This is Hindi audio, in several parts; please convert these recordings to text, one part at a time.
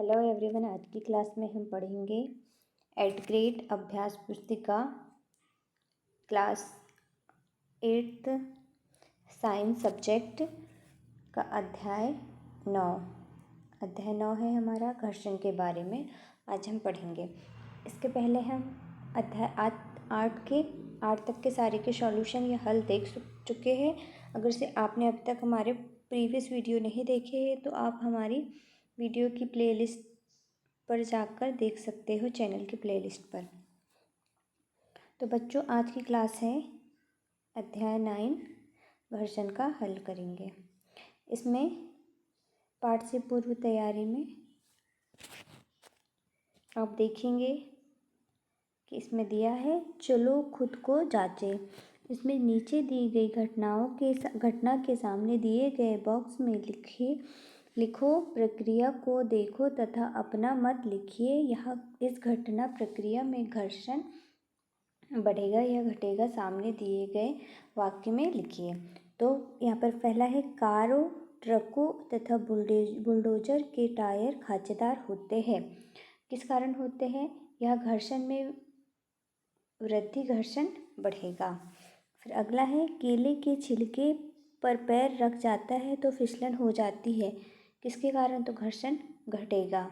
Hello everyone. आज की क्लास में हम पढ़ेंगे 8th ग्रेड अभ्यास पुस्तिका क्लास 8th साइंस सब्जेक्ट का अध्याय 9। अध्याय 9 है हमारा घर्षण के बारे में आज हम पढ़ेंगे। इसके पहले हम अध्याय 8 तक के सारे के सॉल्यूशन या हल देख चुके हैं। अगर से आपने अब तक हमारे प्रीवियस वीडियो नहीं देखे हैं तो आप हमारी वीडियो की प्लेलिस्ट पर जाकर देख सकते हो, चैनल की प्लेलिस्ट पर। तो बच्चों, आज की क्लास है अध्याय 9 घर्षण का हल करेंगे। इसमें पाठ से पूर्व तैयारी में आप देखेंगे कि इसमें दिया है चलो खुद को जांचें। इसमें नीचे दी गई घटना के सामने दिए गए बॉक्स में लिखो प्रक्रिया को देखो तथा अपना मत लिखिए। यह इस घटना प्रक्रिया में घर्षण बढ़ेगा या घटेगा सामने दिए गए वाक्य में लिखिए। तो यहाँ पर पहला है कारों, ट्रकों तथा बुलडोजर के टायर खांचेदार होते हैं। किस कारण होते हैं? यह घर्षण में वृद्धि, घर्षण बढ़ेगा। फिर अगला है केले के छिलके पर पैर रख जाता है तो फिसलन हो जाती है। किसके कारण? तो घर्षण घटेगा,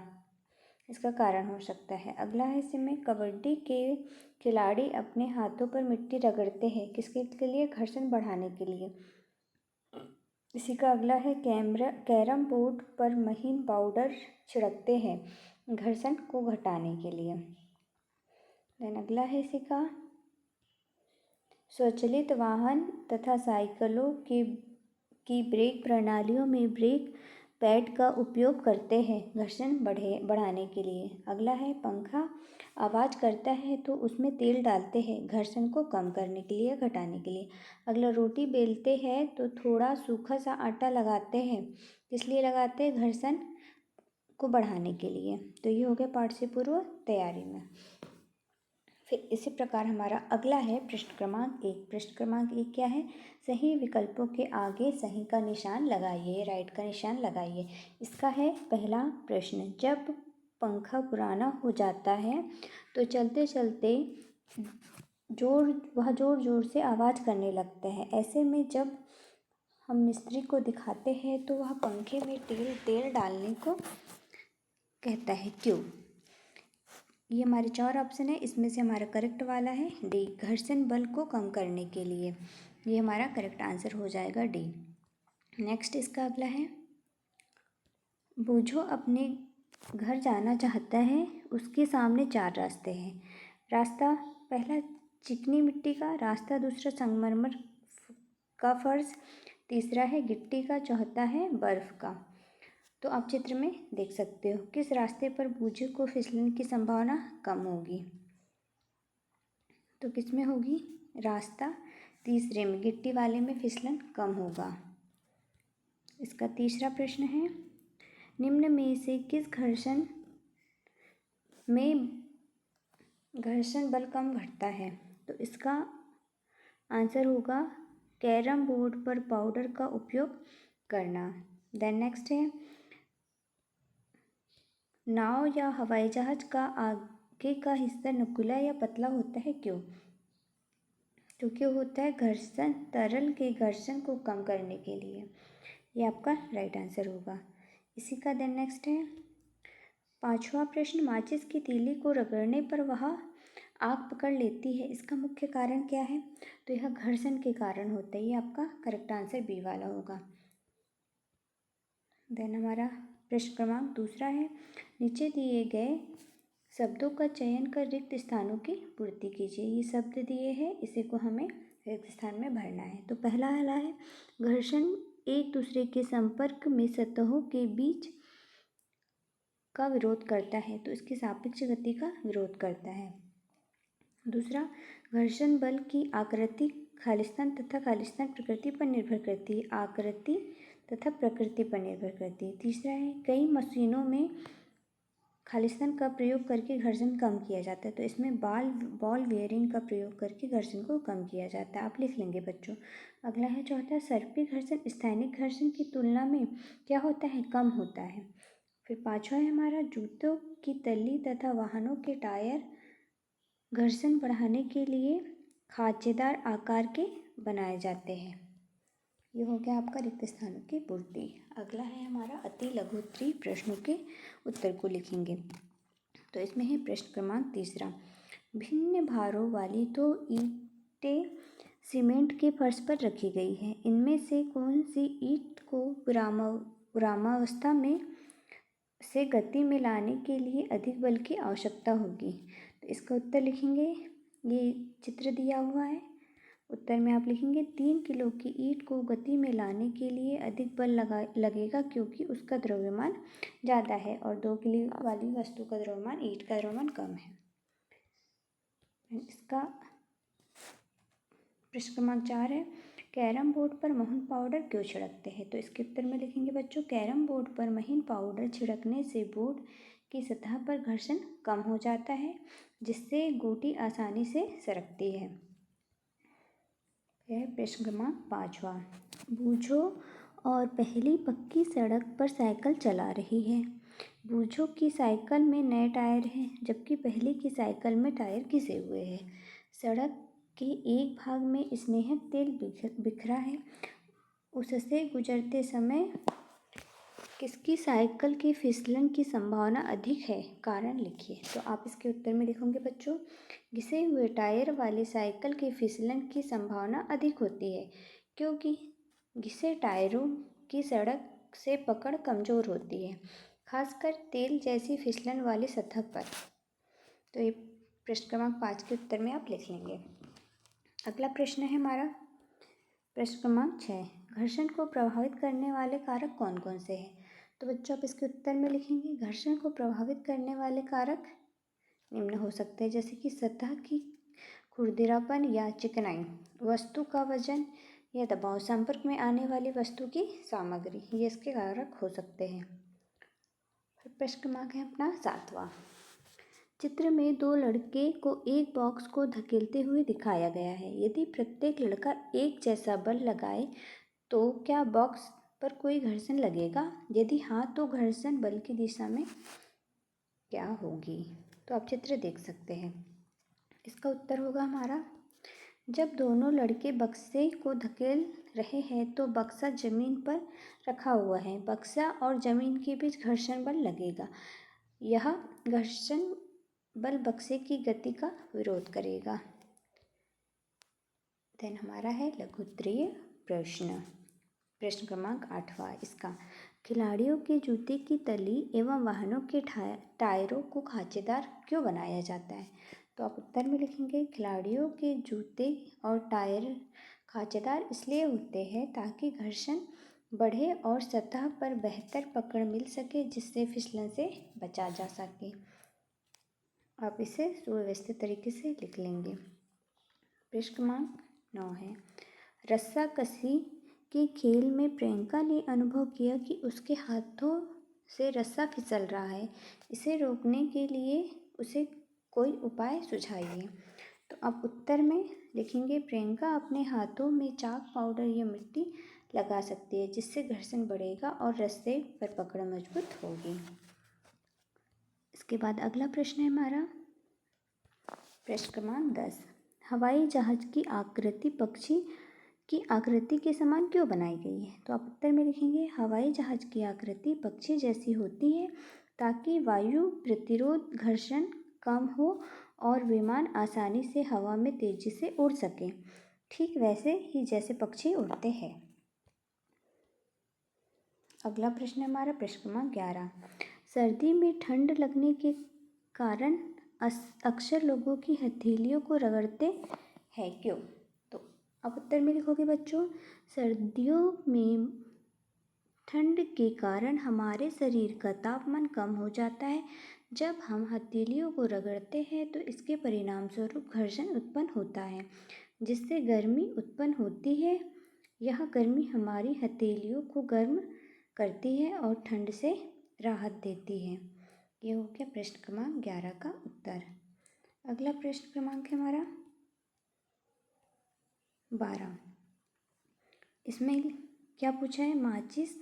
इसका कारण हो सकता है। अगला है इसमें कबड्डी के खिलाड़ी अपने हाथों पर मिट्टी रगड़ते हैं। किसके लिए? घर्षण बढ़ाने के लिए। इसी का अगला है कैरम बोर्ड पर महीन पाउडर छिड़कते हैं, घर्षण को घटाने के लिए। देन अगला है इसी का स्वचालित वाहन तथा साइकिलों की ब्रेक प्रणालियों में ब्रेक पैड का उपयोग करते हैं, घर्षण बढ़ाने के लिए। अगला है पंखा आवाज़ करता है तो उसमें तेल डालते हैं, घर्षण को कम करने के लिए, घटाने के लिए। अगला रोटी बेलते हैं तो थोड़ा सूखा सा आटा लगाते हैं। किस लिए लगाते हैं? घर्षण को बढ़ाने के लिए। तो ये हो गया पाठ से पूर्व तैयारी में। फिर इसी प्रकार हमारा अगला है प्रश्न क्रमांक 1। प्रश्न क्रमांक 1 क्या है? सही विकल्पों के आगे सही का निशान लगाइए, राइट का निशान लगाइए। इसका है पहला प्रश्न, जब पंखा पुराना हो जाता है तो चलते चलते जोर जोर से आवाज़ करने लगता है। ऐसे में जब हम मिस्त्री को दिखाते हैं तो वह पंखे में तेल डालने को कहता है, क्यों? ये हमारे 4 ऑप्शन है, इसमें से हमारा करेक्ट वाला है डी, घर्षण बल को कम करने के लिए। ये हमारा करेक्ट आंसर हो जाएगा डी। नेक्स्ट इसका अगला है, बूझो अपने घर जाना चाहता है, उसके सामने 4 रास्ते हैं। रास्ता पहला चिकनी मिट्टी का, रास्ता दूसरा संगमरमर का फर्श, तीसरा है गिट्टी का, चौथा है बर्फ़ का। तो आप चित्र में देख सकते हो किस रास्ते पर बूझे को फिसलने की संभावना कम होगी। तो किस में होगी? रास्ता तीसरे में, गिट्टी वाले में फिसलन कम होगा। इसका तीसरा प्रश्न है, निम्न में से किस घर्षण में घर्षण बल कम घटता है? तो इसका आंसर होगा कैरम बोर्ड पर पाउडर का उपयोग करना। देन नेक्स्ट है, नाव या हवाई जहाज का आगे का हिस्सा नुकीला या पतला होता है, क्यों? क्योंकि होता है घर्षण, तरल के घर्षण को कम करने के लिए। ये आपका राइट आंसर होगा। इसी का देन नेक्स्ट है 5वां प्रश्न, माचिस की तीली को रगड़ने पर वह आग पकड़ लेती है, इसका मुख्य कारण क्या है? तो यह घर्षण के कारण होता है। ये आपका करेक्ट आंसर बी वाला होगा। देन हमारा प्रश्न क्रमांक दूसरा है, नीचे दिए गए शब्दों का चयन कर रिक्त स्थानों की पूर्ति कीजिए। ये शब्द दिए हैं, इसी को हमें रिक्त स्थान में भरना है। तो पहला वाला है, घर्षण एक दूसरे के संपर्क में सतहों के बीच का विरोध करता है, तो इसकी सापेक्ष गति का विरोध करता है। दूसरा, घर्षण बल की आकृति खालिस्तान तथा खालिस्तान प्रकृति पर निर्भर करती है, आकृति तथा प्रकृति पर निर्भर करती है। तीसरा है, कई मशीनों में खालिस्तान का प्रयोग करके घर्षण कम किया जाता है, तो इसमें बॉल बेयरिंग का प्रयोग करके घर्षण को कम किया जाता है। आप लिख लेंगे बच्चों। अगला है चौथा, सर्पी घर्षण स्थानिक घर्षण की तुलना में क्या होता है? कम होता है। फिर पाँचवा है हमारा, जूतों की तली तथा वाहनों के टायर घर्षण बढ़ाने के लिए खांचेदार आकार के बनाए जाते हैं। ये हो गया आपका रिक्त स्थानों की पूर्ति। अगला है हमारा अति लघु उत्तरीय प्रश्नों के उत्तर को लिखेंगे। तो इसमें है प्रश्न क्रमांक तीसरा, भिन्न भारों वाली दो ईंटें सीमेंट के फर्श पर रखी गई है, इनमें से कौन सी ईंट को विरामावस्था में से गति में लाने के लिए अधिक बल की आवश्यकता होगी? तो इसका उत्तर लिखेंगे, ये चित्र दिया हुआ है। उत्तर में आप लिखेंगे 3 किलो की ईंट को गति में लाने के लिए अधिक बल लगेगा क्योंकि उसका द्रव्यमान ज़्यादा है और 2 किलो वाली वस्तु का द्रव्यमान, ईंट का द्रव्यमान कम है। इसका प्रश्न क्रमांक 4 है, कैरम बोर्ड पर महीन पाउडर क्यों छिड़कते हैं? तो इसके उत्तर में लिखेंगे बच्चों, कैरम बोर्ड पर महीन पाउडर छिड़कने से बोर्ड की सतह पर घर्षण कम हो जाता है, जिससे गोटी आसानी से सरकती है। यह प्रश्न क्रमांक 5वां, बूझो और पहली पक्की सड़क पर साइकिल चला रही है। बूझो की साइकिल में नए टायर हैं, जबकि पहली की साइकिल में टायर घिसे हुए हैं। सड़क के एक भाग में स्नेहक तेल बिखरा है, उससे गुजरते समय किसकी साइकिल के फिसलन की संभावना अधिक है? कारण लिखिए। तो आप इसके उत्तर में लिखोगे बच्चों, घिसे हुए टायर वाली साइकिल के फिसलन की संभावना अधिक होती है क्योंकि घिसे टायरों की सड़क से पकड़ कमज़ोर होती है, खासकर तेल जैसी फिसलन वाली सतह पर। तो ये प्रश्न क्रमांक 5 के उत्तर में आप लिख लेंगे। अगला प्रश्न है हमारा प्रश्न क्रमांक 6, घर्षण को प्रभावित करने वाले कारक कौन कौन से हैं? तो बच्चों आप इसके उत्तर में लिखेंगे, घर्षण को प्रभावित करने वाले कारक निम्न हो सकते हैं, जैसे कि सतह की खुरदरापन या चिकनाई, वस्तु का वजन या दबाव, संपर्क में आने वाली वस्तु की सामग्री, ये इसके कारक हो सकते हैं। फिर प्रश्न क्रमांक है अपना 7वां, चित्र में 2 लड़के को एक बॉक्स को धकेलते हुए दिखाया गया है। यदि प्रत्येक लड़का एक जैसा बल लगाए तो क्या बॉक्स पर कोई घर्षण लगेगा? यदि हाँ, तो घर्षण बल की दिशा में क्या होगी? तो आप चित्र देख सकते हैं। इसका उत्तर होगा हमारा, जब दोनों लड़के बक्से को धकेल रहे हैं तो बक्सा जमीन पर रखा हुआ है, बक्सा और जमीन के बीच घर्षण बल लगेगा। यह घर्षण बल बक्से की गति का विरोध करेगा। देन हमारा है लघु उत्तरीय प्रश्न, प्रश्न क्रमांक 8वां, इसका खिलाड़ियों के जूते की तली एवं वाहनों के टायरों को खांचेदार क्यों बनाया जाता है? तो आप उत्तर में लिखेंगे, खिलाड़ियों के जूते और टायर खांचेदार इसलिए होते हैं ताकि घर्षण बढ़े और सतह पर बेहतर पकड़ मिल सके, जिससे फिसलन से बचा जा सके। आप इसे सुव्यवस्थित तरीके से लिख लेंगे। प्रश्न क्रमांक 9 है, रस्साकसी के खेल में प्रियंका ने अनुभव किया कि उसके हाथों से रस्सा फिसल रहा है। इसे रोकने के लिए उसे कोई उपाय सुझाइए। तो आप उत्तर में लिखेंगे, प्रियंका अपने हाथों में चाक, पाउडर या मिट्टी लगा सकती है, जिससे घर्षण बढ़ेगा और रस्से पर पकड़ मजबूत होगी। इसके बाद अगला प्रश्न है हमारा प्रश्न क्रमांक 10, हवाई जहाज की आकृति पक्षी की आकृति के समान क्यों बनाई गई है? तो आप उत्तर में लिखेंगे, हवाई जहाज की आकृति पक्षी जैसी होती है ताकि वायु प्रतिरोध घर्षण कम हो और विमान आसानी से हवा में तेजी से उड़ सके, ठीक वैसे ही जैसे पक्षी उड़ते हैं। अगला प्रश्न है हमारा प्रश्न क्रमांक 11, सर्दी में ठंड लगने के कारण अक्सर लोगों की हथेलियों को रगड़ते हैं, क्यों? तो अब उत्तर में लिखोगे बच्चों, सर्दियों में ठंड के कारण हमारे शरीर का तापमान कम हो जाता है। जब हम हथेलियों को रगड़ते हैं तो इसके परिणाम स्वरूप घर्षण उत्पन्न होता है, जिससे गर्मी उत्पन्न होती है। यह गर्मी हमारी हथेलियों को गर्म करती है और ठंड से राहत देती है। ये हो गया प्रश्न क्रमांक 11 का उत्तर। अगला प्रश्न क्रमांक है हमारा 12। इसमें क्या पूछा है, माचिस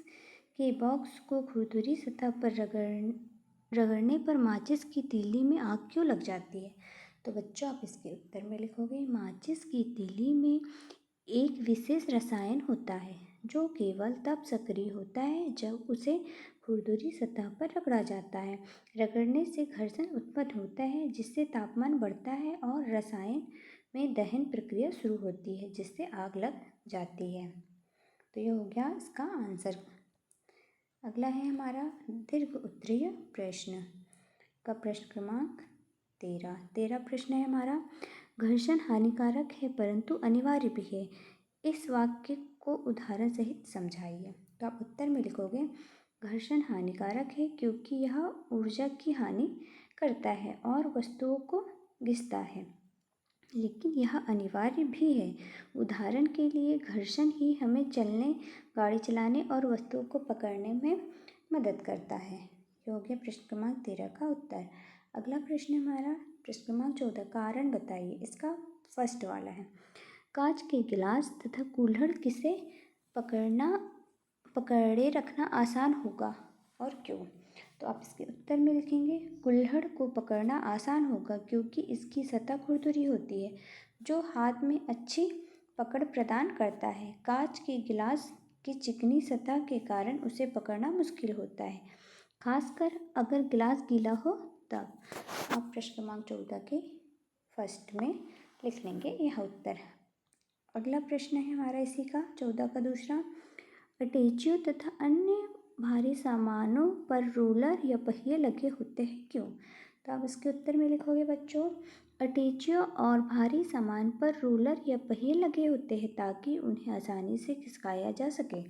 के बॉक्स को खुरदुरी सतह पर रगड़ने पर माचिस की तीली में आग क्यों लग जाती है? तो बच्चों आप इसके उत्तर में लिखोगे, माचिस की तीली में एक विशेष रसायन होता है जो केवल तब सक्रिय होता है जब उसे खुरदुरी सतह पर रगड़ा जाता है। रगड़ने से घर्षण उत्पन्न होता है जिससे तापमान बढ़ता है और रसायन में दहन प्रक्रिया शुरू होती है जिससे आग लग जाती है। तो ये हो गया इसका आंसर। अगला है हमारा दीर्घ उत्तरीय प्रश्न का प्रश्न क्रमांक 13 प्रश्न है हमारा, घर्षण हानिकारक है परंतु अनिवार्य भी है, इस वाक्य को उदाहरण सहित समझाइए। तो आप उत्तर में लिखोगे, घर्षण हानिकारक है क्योंकि यह ऊर्जा की हानि करता है और वस्तुओं को घिसता है, लेकिन यह अनिवार्य भी है। उदाहरण के लिए घर्षण ही हमें चलने, गाड़ी चलाने और वस्तुओं को पकड़ने में मदद करता है। ये हो गया प्रश्न क्रमांक 13 का उत्तर। अगला प्रश्न हमारा प्रश्न क्रमांक 14, कारण बताइए। इसका फर्स्ट वाला है, कांच के गिलास तथा कुल्हड़ किसे पकड़े रखना आसान होगा और क्यों? तो आप इसके उत्तर में लिखेंगे, कुल्हड़ को पकड़ना आसान होगा क्योंकि इसकी सतह खुरदुरी होती है जो हाथ में अच्छी पकड़ प्रदान करता है। कांच के गिलास की चिकनी सतह के कारण उसे पकड़ना मुश्किल होता है, खासकर अगर गिलास गीला हो तब। आप प्रश्न क्रमांक 14 के फर्स्ट में लिख लेंगे यह उत्तर। अगला प्रश्न है हमारा इसी का 14 का दूसरा, अटैचियों तथा अन्य भारी सामानों पर रोलर या पहिए लगे होते हैं क्यों? तो आप इसके उत्तर में लिखोगे बच्चों, अटैचियों और भारी सामान पर रोलर या पहिए लगे होते हैं ताकि उन्हें आसानी से खिसकाया जा सके।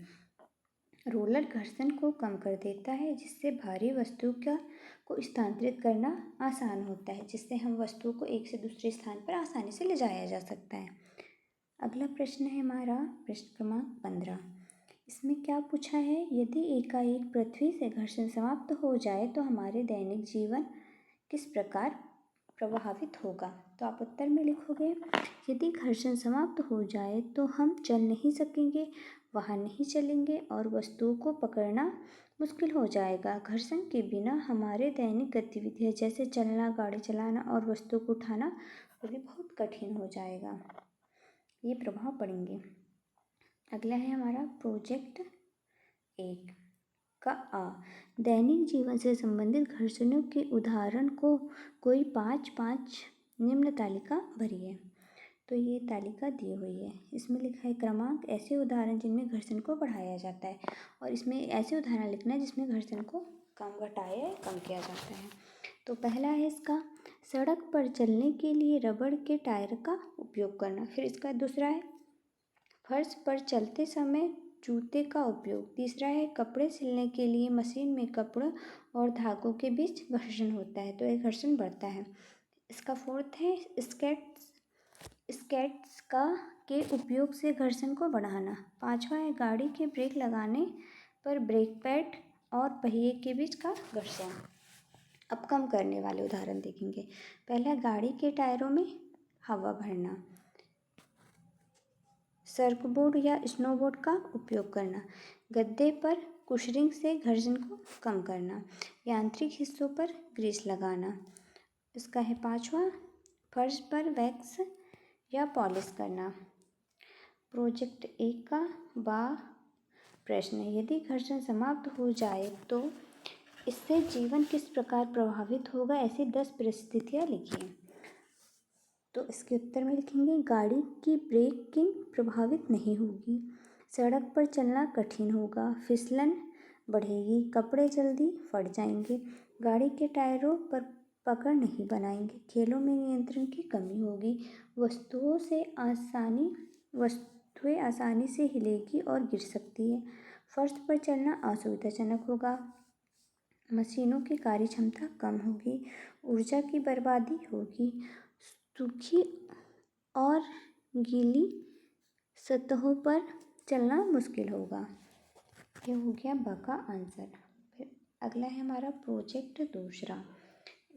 रोलर घर्षण को कम कर देता है जिससे भारी वस्तु को स्थानांतरित करना आसान होता है, जिससे हम वस्तुओं को एक से दूसरे स्थान पर आसानी से ले जाया जा सकता है। अगला प्रश्न है हमारा प्रश्न क्रमांक 15। इसमें क्या पूछा है, यदि एकाएक पृथ्वी से घर्षण समाप्त हो जाए तो हमारे दैनिक जीवन किस प्रकार प्रभावित होगा? तो आप उत्तर में लिखोगे, यदि घर्षण समाप्त हो जाए तो हम चल नहीं सकेंगे, वाहन नहीं चलेंगे और वस्तुओं को पकड़ना मुश्किल हो जाएगा। घर्षण के बिना हमारे दैनिक गतिविधियाँ जैसे चलना, गाड़ी चलाना और वस्तुओं को उठाना वो भी बहुत कठिन हो जाएगा, ये प्रभाव पड़ेंगे। अगला है हमारा प्रोजेक्ट 1 का आ, दैनिक जीवन से संबंधित घर्षणों के उदाहरण को कोई 5 निम्न तालिका भरिए। तो ये तालिका दी हुई है, इसमें लिखा है क्रमांक, ऐसे उदाहरण जिनमें घर्षण को बढ़ाया जाता है, और इसमें ऐसे उदाहरण लिखना है जिसमें घर्षण को कम घटाया कम किया जाता है। तो पहला है इसका, सड़क पर चलने के लिए रबड़ के टायर का उपयोग करना। फिर इसका दूसरा है, फर्श पर चलते समय जूते का उपयोग। तीसरा है, कपड़े सिलने के लिए मशीन में कपड़ों और धागों के बीच घर्षण होता है तो यह घर्षण बढ़ता है। इसका फोर्थ है, स्केट्स के उपयोग से घर्षण को बढ़ाना। पांचवा है, गाड़ी के ब्रेक लगाने पर ब्रेक पैड और पहिए के बीच का घर्षण। अब कम करने वाले उदाहरण देखेंगे। पहला, गाड़ी के टायरों में हवा भरना, सर्कबोर्ड या स्नोबोर्ड का उपयोग करना, गद्दे पर कुशनिंग से घर्षण को कम करना, यांत्रिक हिस्सों पर ग्रीस लगाना। इसका है पांचवा, फर्श पर वैक्स या पॉलिश करना। प्रोजेक्ट 1 का बा प्रश्न है, यदि घर्षण समाप्त हो जाए तो इससे जीवन किस प्रकार प्रभावित होगा, ऐसी 10 परिस्थितियाँ लिखिए। तो इसके उत्तर में लिखेंगे, गाड़ी की ब्रेकिंग प्रभावित नहीं होगी, सड़क पर चलना कठिन होगा, फिसलन बढ़ेगी, कपड़े जल्दी फट जाएंगे, गाड़ी के टायरों पर पकड़ नहीं बनाएंगे, खेलों में नियंत्रण की कमी होगी, वस्तुएं आसानी से हिलेगी और गिर सकती है, फर्श पर चलना असुविधाजनक होगा, मशीनों की कार्य क्षमता कम होगी, ऊर्जा की बर्बादी होगी, सूखी और गीली सतहों पर चलना मुश्किल होगा। यह हो गया ब का आंसर। फिर अगला है हमारा प्रोजेक्ट 2।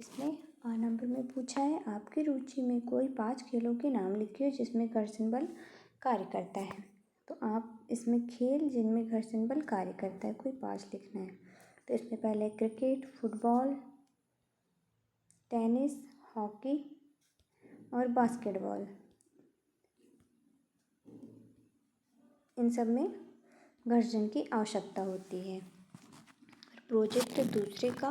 इसमें आ नंबर में पूछा है, आपकी रुचि में कोई 5 खेलों के नाम लिखिए जिसमें घर्षण बल कार्य करता है। तो आप इसमें खेल जिनमें घर्षण बल कार्य करता है कोई 5 लिखना है। तो इसमें पहले क्रिकेट, फुटबॉल, टेनिस, हॉकी और बास्केटबॉल, इन सब में घर्षण की आवश्यकता होती है। प्रोजेक्ट दूसरे का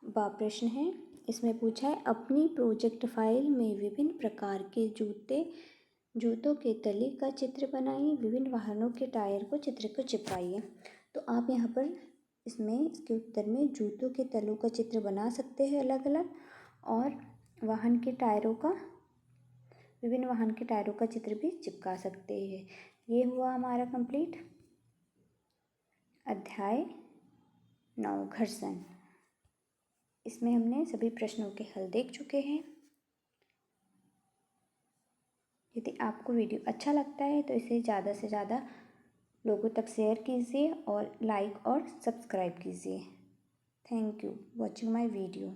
प्रश्न है, इसमें पूछा है अपनी प्रोजेक्ट फाइल में विभिन्न प्रकार के जूतों के तले का चित्र बनाइए, विभिन्न वाहनों के टायर को चित्र को चिपकाइए। तो आप यहाँ पर इसके उत्तर में जूतों के तलों का चित्र बना सकते हैं अलग अलग, और विभिन्न वाहन के टायरों का चित्र भी चिपका सकते हैं। ये हुआ हमारा कंप्लीट अध्याय 9 घर्षण। इसमें हमने सभी प्रश्नों के हल देख चुके हैं। यदि आपको वीडियो अच्छा लगता है तो इसे ज़्यादा से ज़्यादा लोगों तक शेयर कीजिए और लाइक और सब्सक्राइब कीजिए। Thank you watching my video.